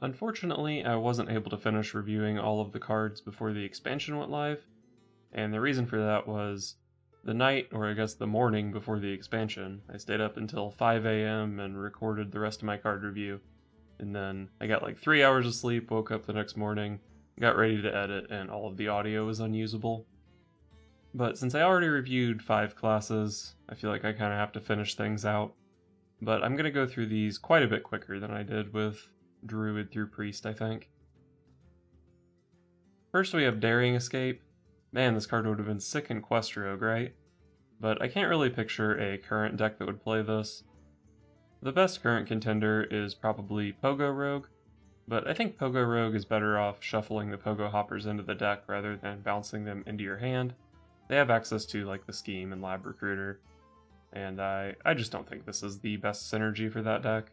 Unfortunately, I wasn't able to finish reviewing all of the cards before the expansion went live, and the reason for that was the night, or I guess the morning before the expansion, I stayed up until 5 a.m. and recorded the rest of my card review, and then I got like 3 hours of sleep, woke up the next morning, got ready to edit, and all of the audio was unusable. But since I already reviewed 5 classes, I feel like I kind of have to finish things out. But I'm going to go through these quite a bit quicker than I did with Druid through Priest, I think. First we have Daring Escape. Man, this card would have been sick in Quest Rogue, right? But I can't really picture a current deck that would play this. The best current contender is probably Pogo Rogue, but I think Pogo Rogue is better off shuffling the Pogo Hoppers into the deck rather than bouncing them into your hand. They have access to like the Scheme and Lab Recruiter, and I just don't think this is the best synergy for that deck.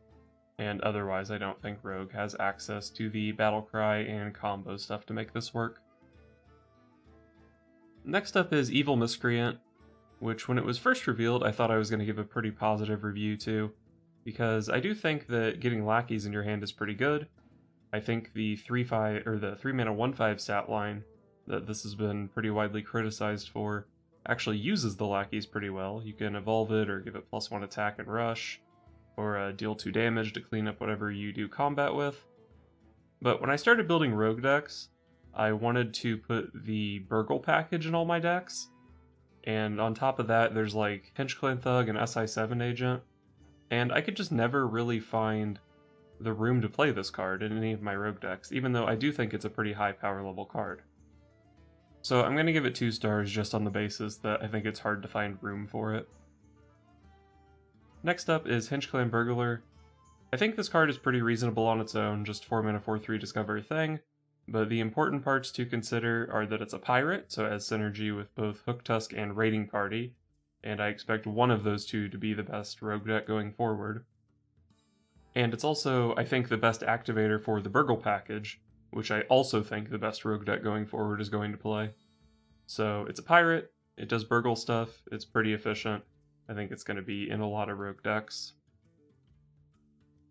And otherwise, I don't think Rogue has access to the Battlecry and combo stuff to make this work. Next up is Evil Miscreant, which when it was first revealed, I thought I was going to give a pretty positive review to, because I do think that getting lackeys in your hand is pretty good. I think the 3-5 or the 3-mana 1/5 stat line that this has been pretty widely criticized for actually uses the lackeys pretty well. You can evolve it or give it +1 attack and rush, or deal 2 damage to clean up whatever you do combat with. But when I started building rogue decks, I wanted to put the Burgle package in all my decks, and on top of that there's like Pinch Clan Thug and SI7 Agent, and I could just never really find the room to play this card in any of my rogue decks, even though I do think it's a pretty high power level card. So I'm going to give it 2 stars just on the basis that I think it's hard to find room for it. Next up is Hinchclan Burglar. I think this card is pretty reasonable on its own, just 4 mana 4/3 discover a thing, but the important parts to consider are that it's a pirate, so it has synergy with both Hooktusk and Raiding Party, and I expect one of those two to be the best rogue deck going forward. And it's also, I think, the best activator for the Burgle package, which I also think the best rogue deck going forward is going to play. So it's a pirate, it does Burgle stuff, it's pretty efficient. I think it's going to be in a lot of rogue decks.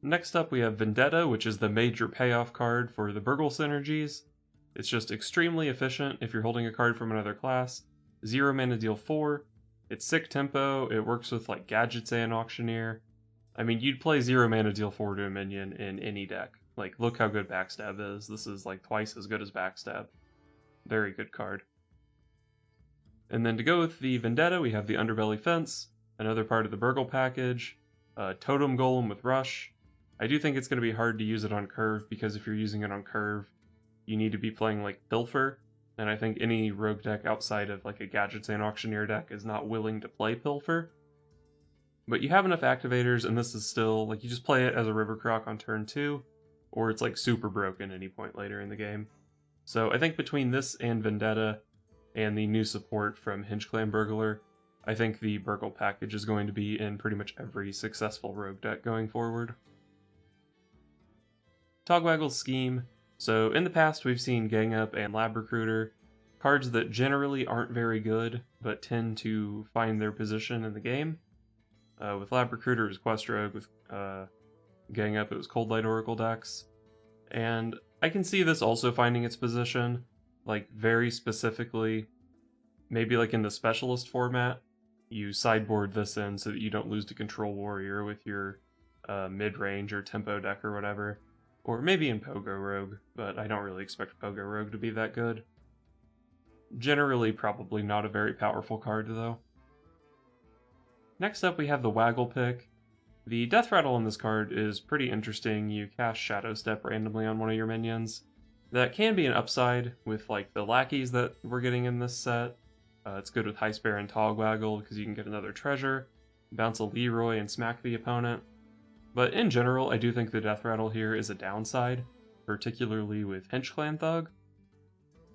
Next up we have Vendetta, which is the major payoff card for the Burgle synergies. It's just extremely efficient if you're holding a card from another class. 0 mana deal 4, it's sick tempo, it works with like Gadgets and Auctioneer. I mean, you'd play 0 mana deal 4 to a minion in any deck. Like, look how good Backstab is. This is like twice as good as Backstab. Very good card. And then to go with the Vendetta, we have the Underbelly Fence, another part of the Burgle package, Totem Golem with Rush. I do think it's going to be hard to use it on curve, because if you're using it on curve, you need to be playing like Pilfer, and I think any rogue deck outside of like a Gadgets and Auctioneer deck is not willing to play Pilfer. But you have enough activators, and this is still, like, you just play it as a River Croc on turn 2, or it's like super broken any point later in the game. So I think between this and Vendetta, and the new support from Hinchclan Burglar, I think the Burgle package is going to be in pretty much every successful rogue deck going forward. Togwaggle's Scheme. So in the past we've seen Gang Up and Lab Recruiter, cards that generally aren't very good, but tend to find their position in the game. With Lab Recruiter it was Quest Rogue, with Gang Up it was Cold Light Oracle decks. And I can see this also finding its position, like very specifically, maybe like in the Specialist format, you sideboard this in so that you don't lose to Control Warrior with your mid-range or tempo deck or whatever. Or maybe in Pogo Rogue, but I don't really expect Pogo Rogue to be that good. Generally probably not a very powerful card though. Next up we have the Waggle Pick. The Death Rattle on this card is pretty interesting. You cast Shadow Step randomly on one of your minions. That can be an upside with like the lackeys that we're getting in this set. It's good with High Spare and Togwaggle because you can get another treasure, bounce a Leroy and smack the opponent. But in general, I do think the Death Rattle here is a downside, particularly with Hinchclan Thug.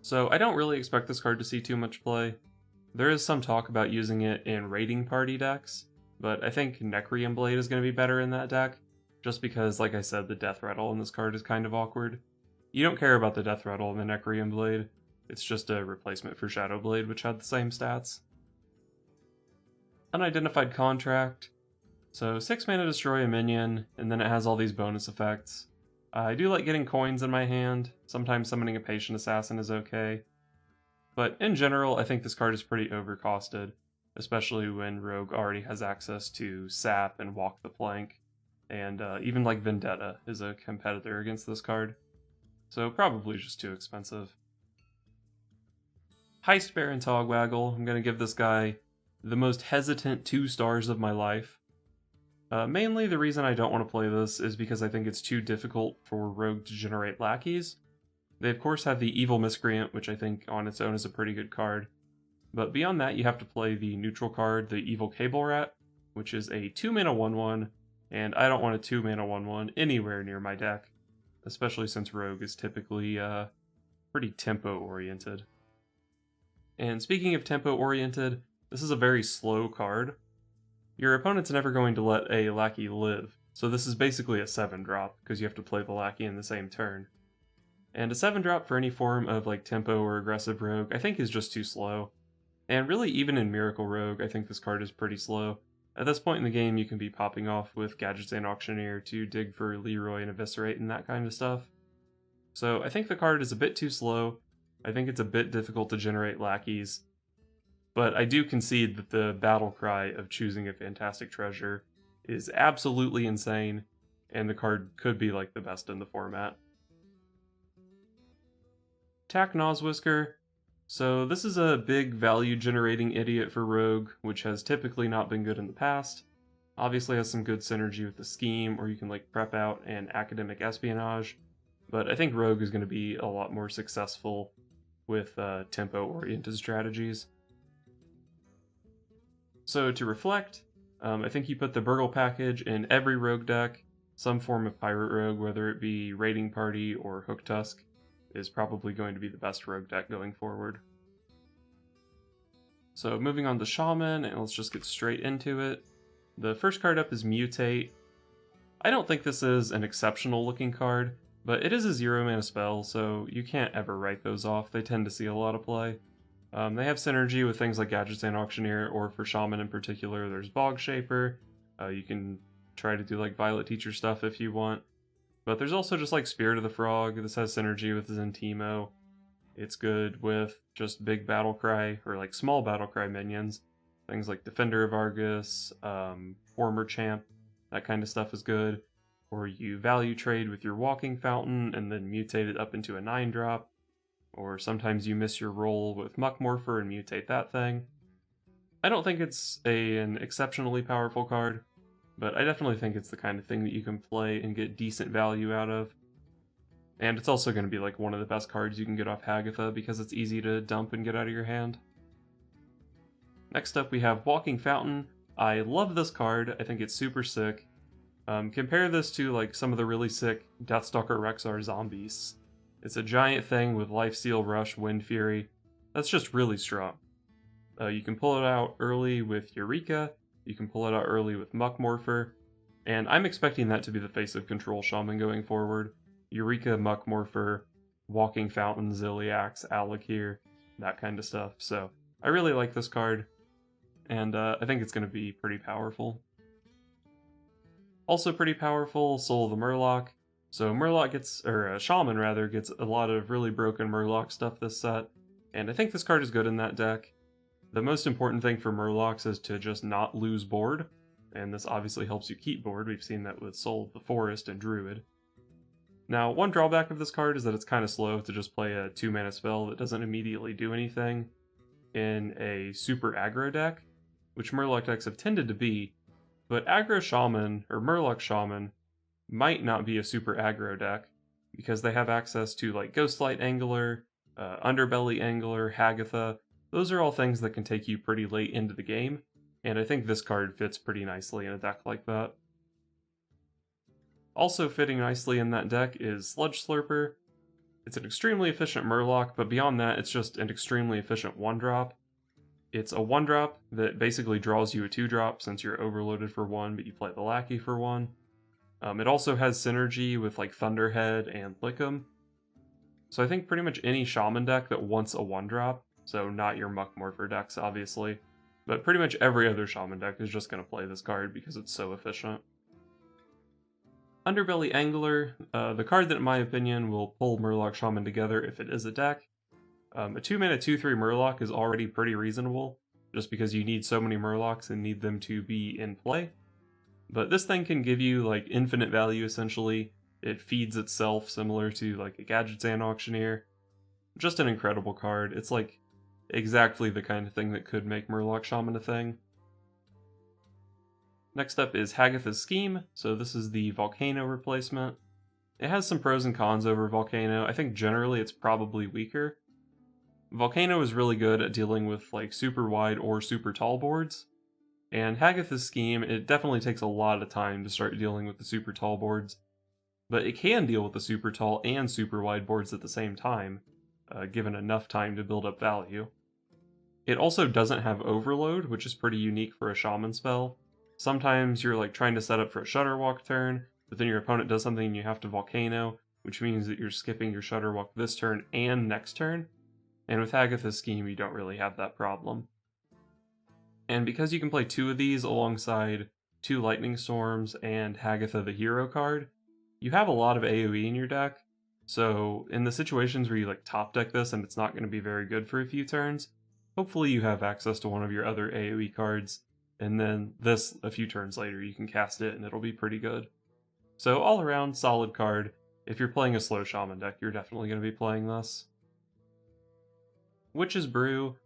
So I don't really expect this card to see too much play. There is some talk about using it in Raiding Party decks, but I think Necrium Blade is going to be better in that deck, just because, like I said, the Death Rattle in this card is kind of awkward. You don't care about the Death Rattle in the Necrium Blade, it's just a replacement for Shadow Blade, which had the same stats. Unidentified Contract. So 6 mana destroy a minion, and then it has all these bonus effects. I do like getting coins in my hand. Sometimes summoning a Patient Assassin is okay. But in general, I think this card is pretty overcosted, especially when Rogue already has access to Sap and Walk the Plank, and even like Vendetta is a competitor against this card. So probably just too expensive. Heist Baron Togwaggle, I'm going to give this guy the most hesitant 2 stars of my life. Mainly the reason I don't want to play this is because I think it's too difficult for Rogue to generate lackeys. They of course have the Evil Miscreant, which I think on its own is a pretty good card. But beyond that, you have to play the neutral card, the Evil Cable Rat, which is a 2-mana 1/1, and I don't want a 2-mana 1/1 anywhere near my deck, especially since Rogue is typically pretty tempo-oriented. And speaking of tempo-oriented, this is a very slow card. Your opponent's never going to let a lackey live, so this is basically a 7-drop, because you have to play the lackey in the same turn. And a 7-drop for any form of like tempo or aggressive rogue I think is just too slow. And really even in Miracle Rogue I think this card is pretty slow. At this point in the game you can be popping off with Gadgets and Auctioneer to dig for Leroy and Eviscerate and that kind of stuff. So I think the card is a bit too slow. I think it's a bit difficult to generate lackeys. But I do concede that the battle cry of choosing a Fantastic Treasure is absolutely insane, and the card could be like the best in the format. Tack Noswhisker. So this is a big value generating idiot for Rogue, which has typically not been good in the past. Obviously has some good synergy with the scheme, or you can like prep out an Academic Espionage, but I think Rogue is going to be a lot more successful with tempo-oriented strategies. So to reflect, I think you put the Burgle package in every Rogue deck. Some form of Pirate Rogue, whether it be Raiding Party or Hook Tusk, is probably going to be the best Rogue deck going forward. So moving on to Shaman, and let's just get straight into it. The first card up is Mutate. I don't think this is an exceptional looking card, but it is a 0-mana spell, so you can't ever write those off. They tend to see a lot of play. They have synergy with things like Gadgets and Auctioneer, or for Shaman in particular, there's Bog Shaper. You can try to do like Violet Teacher stuff if you want. But there's also just like Spirit of the Frog. This has synergy with Zentimo. It's good with just big Battlecry, or like small Battlecry minions. Things like Defender of Argus, Former Champ, that kind of stuff is good. Or you value trade with your Walking Fountain and then mutate it up into a 9-drop. Or sometimes you miss your roll with Muck Morpher and mutate that thing. I don't think it's an exceptionally powerful card, but I definitely think it's the kind of thing that you can play and get decent value out of. And it's also going to be like one of the best cards you can get off Hagatha because it's easy to dump and get out of your hand. Next up we have Walking Fountain. I love this card, I think it's super sick. Compare this to like some of the really sick Deathstalker Rexar zombies. It's a giant thing with Lifesteal, Rush, Wind Fury. That's just really strong. You can pull it out early with Eureka, you can pull it out early with Muck Morpher, and I'm expecting that to be the face of Control Shaman going forward. Eureka, Muck Morpher, Walking Fountain, Ziliax, Alakir, that kind of stuff. So I really like this card, and I think it's going to be pretty powerful. Also pretty powerful, Soul of the Murloc. So Murloc gets, or Shaman rather, gets a lot of really broken Murloc stuff this set, and I think this card is good in that deck. The most important thing for Murlocs is to just not lose board, and this obviously helps you keep board. We've seen that with Soul of the Forest and Druid. Now, one drawback of this card is that it's kind of slow to just play a 2-mana spell that doesn't immediately do anything in a super aggro deck, which Murloc decks have tended to be, but aggro Shaman, or Murloc Shaman, might not be a super aggro deck, because they have access to like Ghostlight Angler, Underbelly Angler, Hagatha. Those are all things that can take you pretty late into the game, and I think this card fits pretty nicely in a deck like that. Also fitting nicely in that deck is Sludge Slurper. It's an extremely efficient Murloc, but beyond that it's just an extremely efficient 1-drop. It's a 1-drop that basically draws you a 2-drop since you're overloaded for 1, but you play the Lackey for 1. It also has synergy with like Thunderhead and Lickum. So I think pretty much any Shaman deck that wants a 1-drop, so not your Muck Morpher decks obviously, but pretty much every other Shaman deck is just going to play this card because it's so efficient. Underbelly Angler, the card that in my opinion will pull Murloc Shaman together if it is a deck. A 2-mana 2/3 Murloc is already pretty reasonable, just because you need so many Murlocs and need them to be in play. But this thing can give you like infinite value essentially. It feeds itself similar to like a Gadgetzan Auctioneer. Just an incredible card. It's like exactly the kind of thing that could make Murloc Shaman a thing. Next up is Hagatha's Scheme, so this is the Volcano replacement. It has some pros and cons over Volcano. I think generally it's probably weaker. Volcano is really good at dealing with like super wide or super tall boards, and Hagatha's Scheme, it definitely takes a lot of time to start dealing with the super tall boards, but it can deal with the super tall and super wide boards at the same time, given enough time to build up value. It also doesn't have Overload, which is pretty unique for a Shaman spell. Sometimes you're like trying to set up for a Shudderwalk turn, but then your opponent does something and you have to Volcano, which means that you're skipping your Shudderwalk this turn and next turn. And with Hagatha's Scheme, you don't really have that problem. And because you can play 2 of these alongside 2 Lightning Storms and Hagatha the hero card, you have a lot of AoE in your deck. So in the situations where you like top deck this and it's not going to be very good for a few turns, hopefully you have access to one of your other AoE cards, and then this, a few turns later, you can cast it and it'll be pretty good. So all around, solid card. If you're playing a slow Shaman deck, you're definitely going to be playing this. Witch's Brew.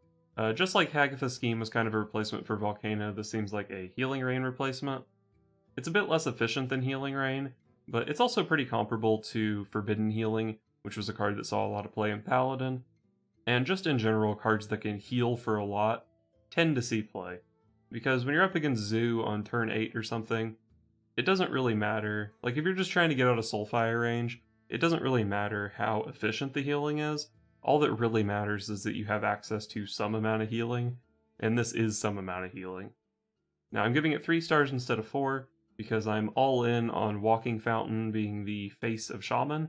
Just like Hagatha's Scheme was kind of a replacement for Volcano, this seems like a Healing Rain replacement. It's a bit less efficient than Healing Rain, but it's also pretty comparable to Forbidden Healing, which was a card that saw a lot of play in Paladin. And just in general, cards that can heal for a lot tend to see play. Because when you're up against Zoo on turn 8 or something, it doesn't really matter. Like if you're just trying to get out of Soulfire range, it doesn't really matter how efficient the healing is. All that really matters is that you have access to some amount of healing, and this is some amount of healing. Now I'm giving it 3 stars instead of 4, because I'm all in on Walking Fountain being the face of Shaman,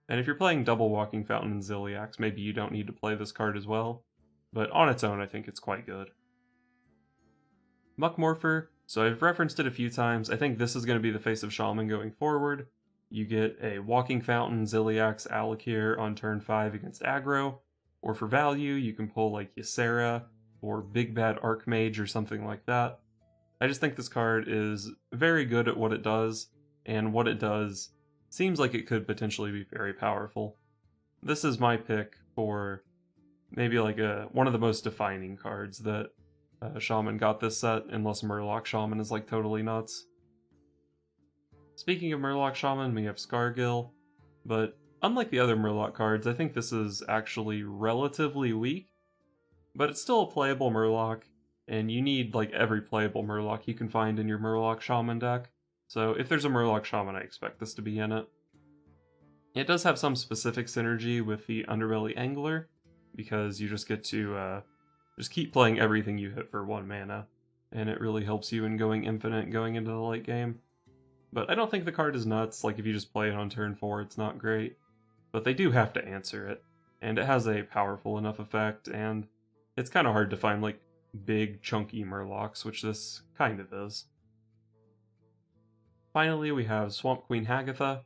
and if you're playing double Walking Fountain and Ziliax, maybe you don't need to play this card as well, but on its own I think it's quite good. Muckmorpher, so I've referenced it a few times. I think this is going to be the face of Shaman going forward. You get a Walking Fountain, Ziliax, Alakir on turn 5 against aggro, or for value you can pull like Ysera or Big Bad Archmage or something like that. I just think this card is very good at what it does, and what it does seems like it could potentially be very powerful. This is my pick for maybe like one of the most defining cards that Shaman got this set, unless Murloc Shaman is like totally nuts. Speaking of Murloc Shaman, we have Scargill, but unlike the other Murloc cards, I think this is actually relatively weak, but it's still a playable Murloc, and you need like every playable Murloc you can find in your Murloc Shaman deck, so if there's a Murloc Shaman, I expect this to be in it. It does have some specific synergy with the Underbelly Angler, because you just get to just keep playing everything you hit for 1 mana, and it really helps you in going infinite going into the late game. But I don't think the card is nuts. Like if you just play it on turn 4, it's not great. But they do have to answer it, and it has a powerful enough effect, and it's kind of hard to find like big chunky Murlocs, which this kind of is. Finally, we have Swamp Queen Hagatha.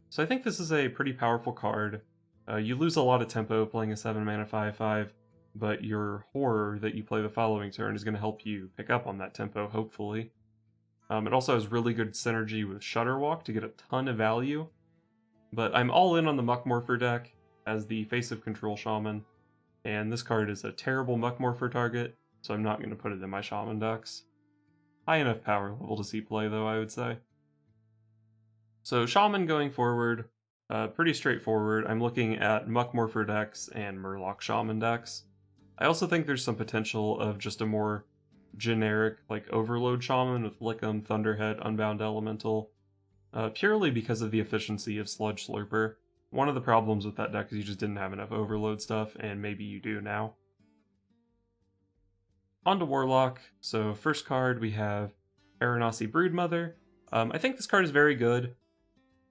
So I think this is a pretty powerful card. You lose a lot of tempo playing a 7 mana 5/5, but your Horror that you play the following turn is going to help you pick up on that tempo, hopefully. It also has really good synergy with Shudderwalk to get a ton of value, but I'm all in on the Muckmorpher deck as the face of Control Shaman, and this card is a terrible Muckmorpher target, so I'm not going to put it in my Shaman decks. High enough power level to see play though, I would say. So Shaman going forward, pretty straightforward. I'm looking at Muckmorpher decks and Murloc Shaman decks. I also think there's some potential of just a more generic like Overload Shaman with Lickum, Thunderhead, Unbound Elemental, purely because of the efficiency of Sludge Slurper. One of the problems with that deck is you just didn't have enough Overload stuff, and maybe you do now. On to Warlock. So first card we have Aranasi Broodmother. I think this card is very good.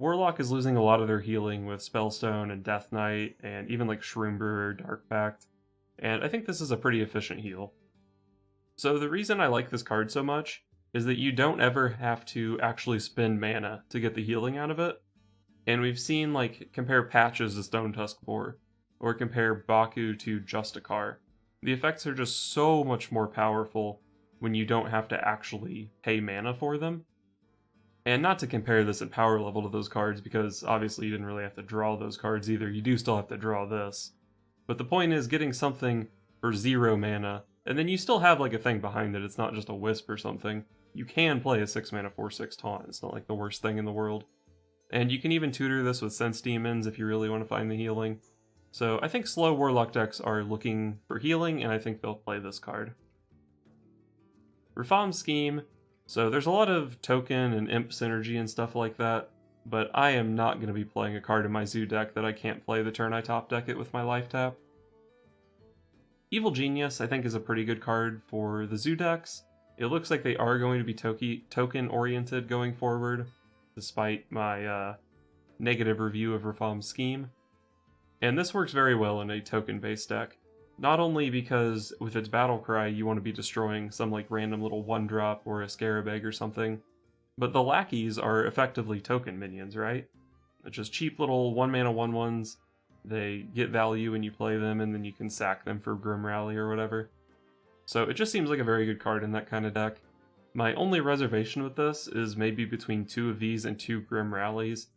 Warlock is losing a lot of their healing with Spellstone and Death Knight, and even like Shroom Dark Pact, and I think this is a pretty efficient heal. So the reason I like this card so much is that you don't ever have to actually spend mana to get the healing out of it. And we've seen, like, compare Patches to Stone Tusk Boar, or compare Baku to Justicar. The effects are just so much more powerful when you don't have to actually pay mana for them. And not to compare this at power level to those cards, because obviously you didn't really have to draw those cards either. You do still have to draw this. But the point is getting something for 0 mana, and then you still have like a thing behind it. It's not just a wisp or something. You can play a 6 mana 4/6 taunt. It's not like the worst thing in the world. And you can even tutor this with Sense Demons if you really want to find the healing. So I think slow Warlock decks are looking for healing, and I think they'll play this card. Reform Scheme. So there's a lot of token and imp synergy and stuff like that, but I am not going to be playing a card in my Zoo deck that I can't play the turn I top deck it with my life tap. Evil Genius, I think, is a pretty good card for the Zoo decks. It looks like they are going to be token-oriented going forward, despite my negative review of Reform Scheme. And this works very well in a token-based deck. Not only because with its battle cry you want to be destroying some like random little 1-drop or a Scarab Egg or something, but the lackeys are effectively token minions, right? It's just cheap little 1-mana 1/1s. They get value when you play them, and then you can sack them for Grim Rally or whatever. So it just seems like a very good card in that kind of deck. My only reservation with this is maybe between 2 of these and 2 Grim Rallies.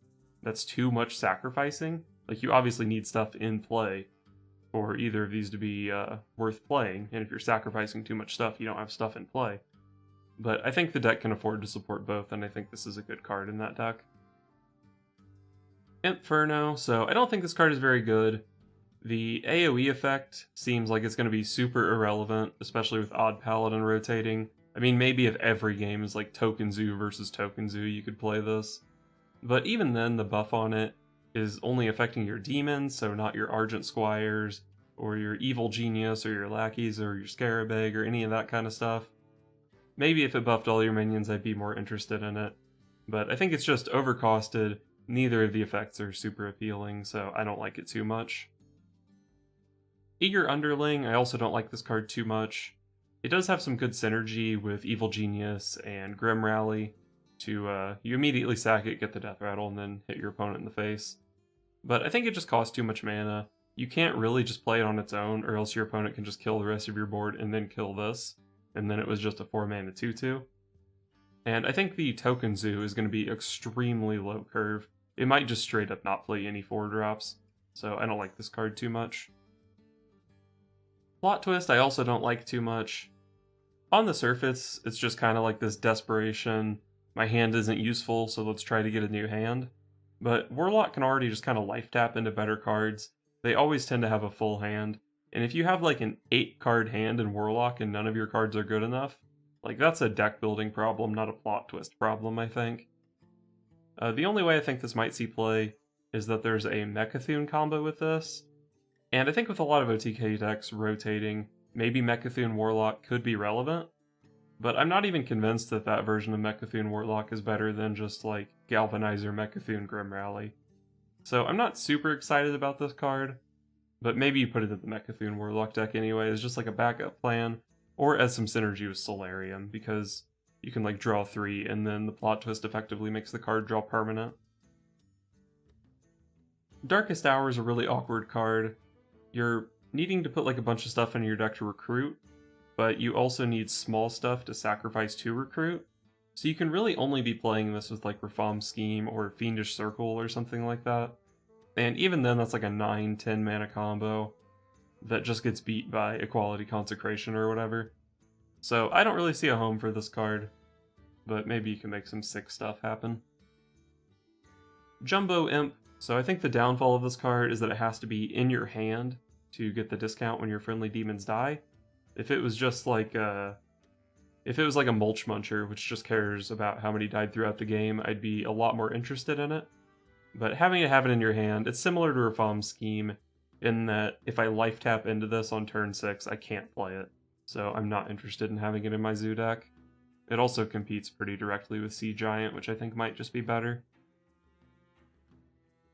That's too much sacrificing. Like, you obviously need stuff in play for either of these to be worth playing, and if you're sacrificing too much stuff, you don't have stuff in play. But I think the deck can afford to support both, and I think this is a good card in that deck. Inferno, so I don't think this card is very good. The AoE effect seems like it's going to be super irrelevant, especially with Odd Paladin rotating. I mean, maybe if every game is like Token Zoo versus Token Zoo, you could play this. But even then, the buff on it is only affecting your demons, so not your Argent Squires, or your Evil Genius, or your lackeys, or your Scarab Egg, or any of that kind of stuff. Maybe if it buffed all your minions, I'd be more interested in it. But I think it's just overcosted. Neither of the effects are super appealing, so I don't like it too much. Eager Underling, I also don't like this card too much. It does have some good synergy with Evil Genius and Grim Rally to, you immediately sack it, get the Death Rattle, and then hit your opponent in the face. But I think it just costs too much mana. You can't really just play it on its own, or else your opponent can just kill the rest of your board and then kill this, and then it was just a 4-mana 2/2. And I think the Token Zoo is going to be extremely low curve. It might just straight up not play any 4-drops, so I don't like this card too much. Plot Twist I also don't like too much. On the surface, it's just kind of like this desperation, my hand isn't useful, so let's try to get a new hand. But Warlock can already just kind of life tap into better cards. They always tend to have a full hand, and if you have like an 8-card hand in Warlock and none of your cards are good enough, like that's a deck building problem, not a Plot Twist problem, I think. The only way I think this might see play is that there's a Mechathune combo with this, and I think with a lot of OTK decks rotating, maybe Mechathune Warlock could be relevant, but I'm not even convinced that that version of Mechathune Warlock is better than just like Galvanizer Mechathune Grim Rally. So I'm not super excited about this card, but maybe you put it in the Mechathune Warlock deck anyway as just like a backup plan, or as some synergy with Solarium, because you can like draw 3 and then the Plot Twist effectively makes the card draw permanent. Darkest Hour is a really awkward card. You're needing to put like a bunch of stuff in your deck to recruit, but you also need small stuff to sacrifice to recruit. So you can really only be playing this with like Reform Scheme or Fiendish Circle or something like that. And even then that's like a 9-10 mana combo that just gets beat by Equality Consecration or whatever. So I don't really see a home for this card, but maybe you can make some sick stuff happen. Jumbo Imp. So I think the downfall of this card is that it has to be in your hand to get the discount when your friendly demons die. If it was just like if it was like a Mulch Muncher, which just cares about how many died throughout the game, I'd be a lot more interested in it. But having to have it in your hand, it's similar to Reform Scheme in that if I life tap into this on turn 6, I can't play it. So I'm not interested in having it in my Zoo deck. It also competes pretty directly with Sea Giant, which I think might just be better.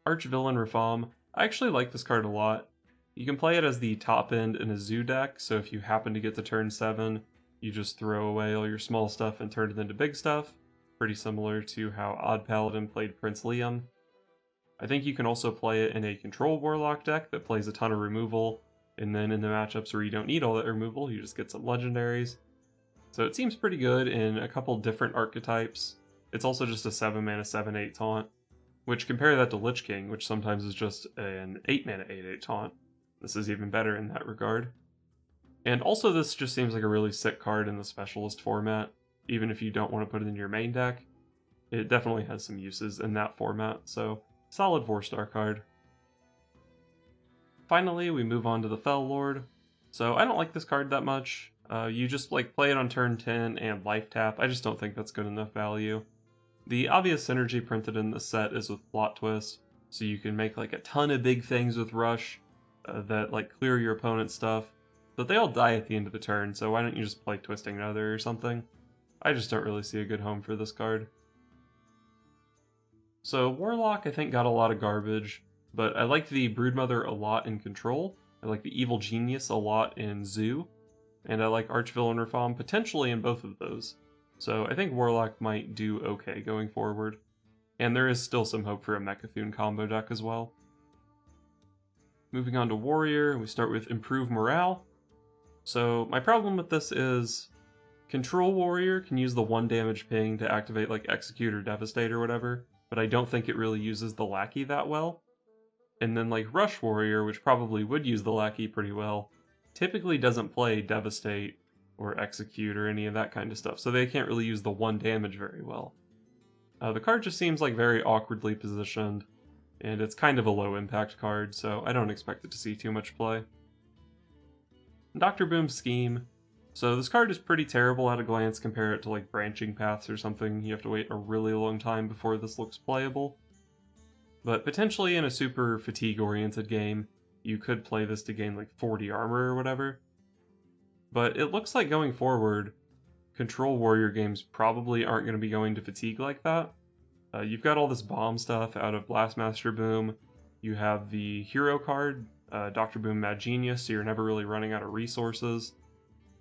Archvillain Reform. I actually like this card a lot. You can play it as the top end in a Zoo deck, so if you happen to get to turn 7, You just throw away all your small stuff and turn it into big stuff, pretty similar to how Odd Paladin played Prince Liam. I think you can also play it in a control Warlock deck that plays a ton of removal, and then in the matchups where you don't need all that removal, you just get some legendaries. So it seems pretty good in a couple different archetypes. It's also just a 7 mana 7/8 taunt, which compare that to Lich King, which sometimes is just an 8 mana 8/8 taunt. This is even better in that regard. And also this just seems like a really sick card in the specialist format, even if you don't want to put it in your main deck. It definitely has some uses in that format, so solid 4-star card. Finally, we move on to the Fell Lord. So I don't like this card that much. You just like play it on turn 10 and life tap. I just don't think that's good enough value. The obvious synergy printed in this set is with Plot Twist, so you can make like a ton of big things with Rush that like clear your opponent's stuff. But they all die at the end of the turn, so why don't you just play Twisting Nether or something? I just don't really see a good home for this card. So Warlock I think got a lot of garbage, but I like the Broodmother a lot in Control, I like the Evil Genius a lot in Zoo, and I like Archvillain Reform potentially in both of those. So I think Warlock might do okay going forward, and there is still some hope for a Mechathune combo deck as well. Moving on to Warrior, we start with Improve Morale. So my problem with this is Control Warrior can use the 1 damage ping to activate like Execute or Devastate or whatever, but I don't think it really uses the Lackey that well. And then like Rush Warrior, which probably would use the Lackey pretty well, typically doesn't play Devastate or Execute or any of that kind of stuff, so they can't really use the 1 damage very well. The card just seems like very awkwardly positioned, and it's kind of a low impact card, so I don't expect it to see too much play. Dr. Boom's Scheme. So this card is pretty terrible at a glance. Compare it to like Branching Paths or something. You have to wait a really long time before this looks playable. But potentially in a super fatigue-oriented game, you could play this to gain like 40 armor or whatever. But it looks like going forward, Control Warrior games probably aren't going to be going to fatigue like that. You've got all this bomb stuff out of Blastmaster Boom. You have the hero card, Dr. Boom Mad Genius, so you're never really running out of resources.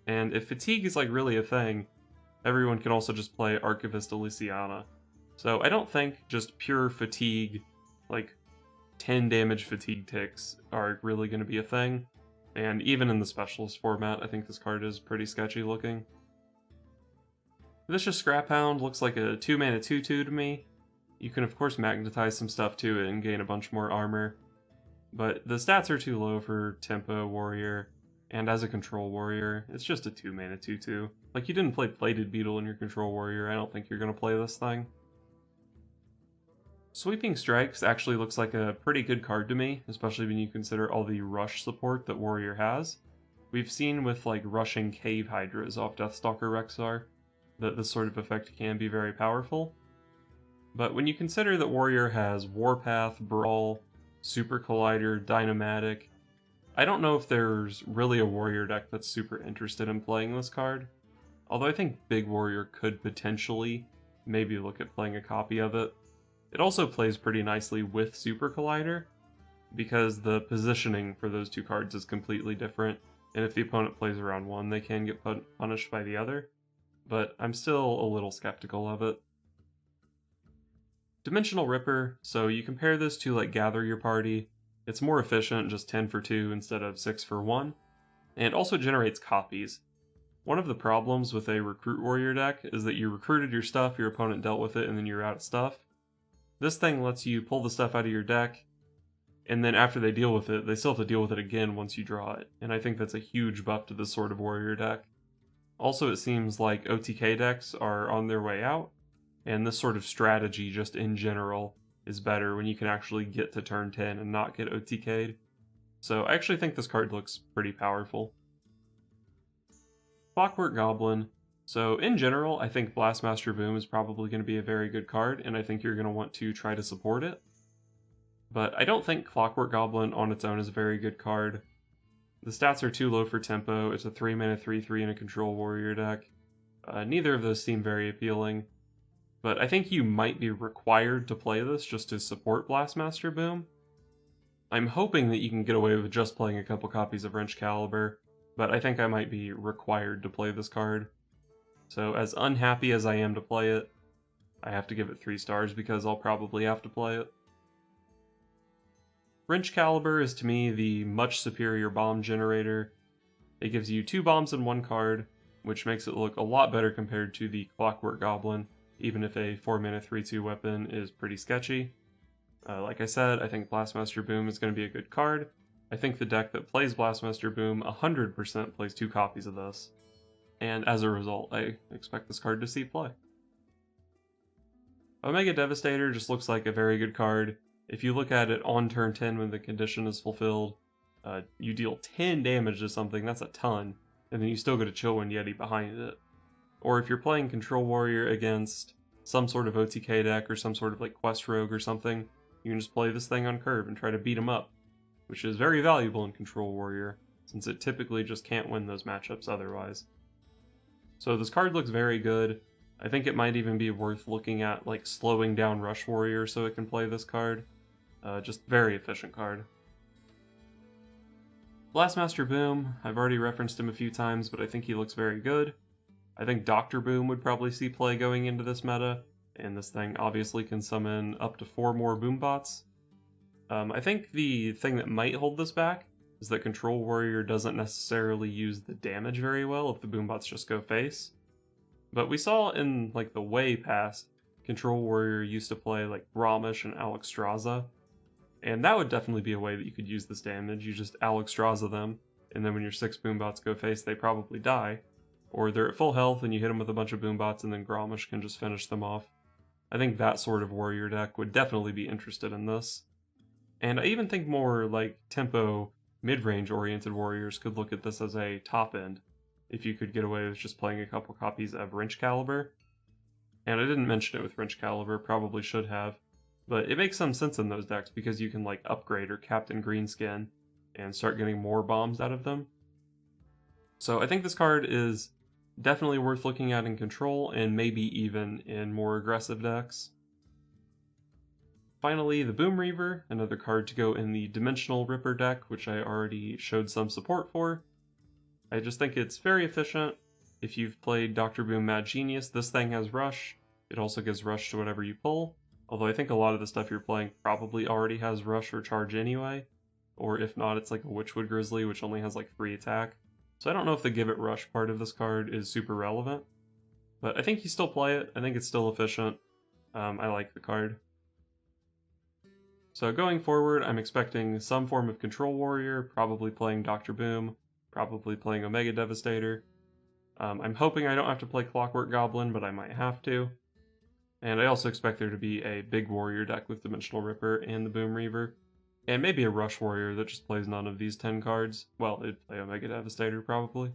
And if fatigue is like really a thing, everyone can also just play Archivist Elysiana. So I don't think just pure fatigue, like 10 damage fatigue ticks, are really going to be a thing. And even in the specialist format, I think this card is pretty sketchy looking. Vicious Scrap Hound looks like a 2 mana 2/2 to me. You can of course magnetize some stuff to it and gain a bunch more armor. But the stats are too low for Tempo Warrior, and as a Control Warrior, it's just a 2 mana 2/2. Like, you didn't play Plated Beetle in your Control Warrior, I don't think you're going to play this thing. Sweeping Strikes actually looks like a pretty good card to me, especially when you consider all the rush support that Warrior has. We've seen with like rushing Cave Hydras off Deathstalker Rexar that this sort of effect can be very powerful. But when you consider that Warrior has Warpath, Brawl, Super Collider, Dynamatic, I don't know if there's really a Warrior deck that's super interested in playing this card. Although I think Big Warrior could potentially maybe look at playing a copy of it. It also plays pretty nicely with Super Collider, because the positioning for those two cards is completely different, and if the opponent plays around one, they can get punished by the other. But I'm still a little skeptical of it. Dimensional Ripper, so you compare this to like Gather Your Party. It's more efficient, just 10 for 2 instead of 6 for 1, and also generates copies. One of the problems with a Recruit Warrior deck is that you recruited your stuff, your opponent dealt with it, and then you're out of stuff. This thing lets you pull the stuff out of your deck, and then after they deal with it, they still have to deal with it again once you draw it, and I think that's a huge buff to this sort of Warrior deck. Also, it seems like OTK decks are on their way out, and this sort of strategy just in general is better when you can actually get to turn 10 and not get OTK'd. So I actually think this card looks pretty powerful. Clockwork Goblin. So in general, I think Blastmaster Boom is probably going to be a very good card, and I think you're going to want to try to support it. But I don't think Clockwork Goblin on its own is a very good card. The stats are too low for tempo, it's a 3 mana 3/3 in a Control Warrior deck. Neither of those seem very appealing. But I think you might be required to play this just to support Blastmaster Boom. I'm hoping that you can get away with just playing a couple copies of Wrench Caliber, but I think I might be required to play this card. So as unhappy as I am to play it, I have to give it 3 stars because I'll probably have to play it. Wrench Caliber is to me the much superior bomb generator. It gives you 2 bombs in 1 card, which makes it look a lot better compared to the Clockwork Goblin, even if a 4-mana 3/2 weapon is pretty sketchy. Like I said, I think Blastmaster Boom is going to be a good card. I think the deck that plays Blastmaster Boom 100% plays 2 copies of this, and as a result, I expect this card to see play. Omega Devastator just looks like a very good card. If you look at it on turn 10 when the condition is fulfilled, you deal 10 damage to something, that's a ton, and then you still get a Chillwind Yeti behind it. Or if you're playing Control Warrior against some sort of OTK deck or some sort of like Quest Rogue or something, you can just play this thing on curve and try to beat him up, which is very valuable in Control Warrior, since it typically just can't win those matchups otherwise. So this card looks very good. I think it might even be worth looking at like slowing down Rush Warrior so it can play this card. Just very efficient card. Blastmaster Boom, I've already referenced him a few times, but I think he looks very good. I think Dr. Boom would probably see play going into this meta, and this thing obviously can summon up to 4 more Boombots. I think the thing that might hold this back is that Control Warrior doesn't necessarily use the damage very well if the Boombots just go face. But we saw in like the way past, Control Warrior used to play like Ramesh and Alexstrasza, and that would definitely be a way that you could use this damage. You just Alexstrasza them, and then when your 6 Boombots go face, they probably die. Or they're at full health and you hit them with a bunch of Boombots and then Grommash can just finish them off. I think that sort of warrior deck would definitely be interested in this. And I even think more like tempo, mid-range oriented warriors could look at this as a top end, if you could get away with just playing a couple copies of Wrench Caliber. And I didn't mention it with Wrench Caliber, probably should have, but it makes some sense in those decks because you can like upgrade or Captain Greenskin and start getting more bombs out of them. So I think this card is definitely worth looking at in Control and maybe even in more aggressive decks. Finally, the Boom Reaver, another card to go in the Dimensional Ripper deck, which I already showed some support for. I just think it's very efficient. If you've played Dr. Boom Mad Genius, this thing has Rush. It also gives Rush to whatever you pull, although I think a lot of the stuff you're playing probably already has Rush or Charge anyway, or if not, it's like a Witchwood Grizzly, which only has like 3 attack. So I don't know if the Give It Rush part of this card is super relevant, but I think you still play it. I think it's still efficient. I like the card. So going forward, I'm expecting some form of Control Warrior, probably playing Dr. Boom, probably playing Omega Devastator. I'm hoping I don't have to play Clockwork Goblin, but I might have to. And I also expect there to be a big warrior deck with Dimensional Ripper and the Boom Reaver. And maybe a Rush Warrior that just plays none of these 10 cards. Well, it'd play Omega Devastator probably.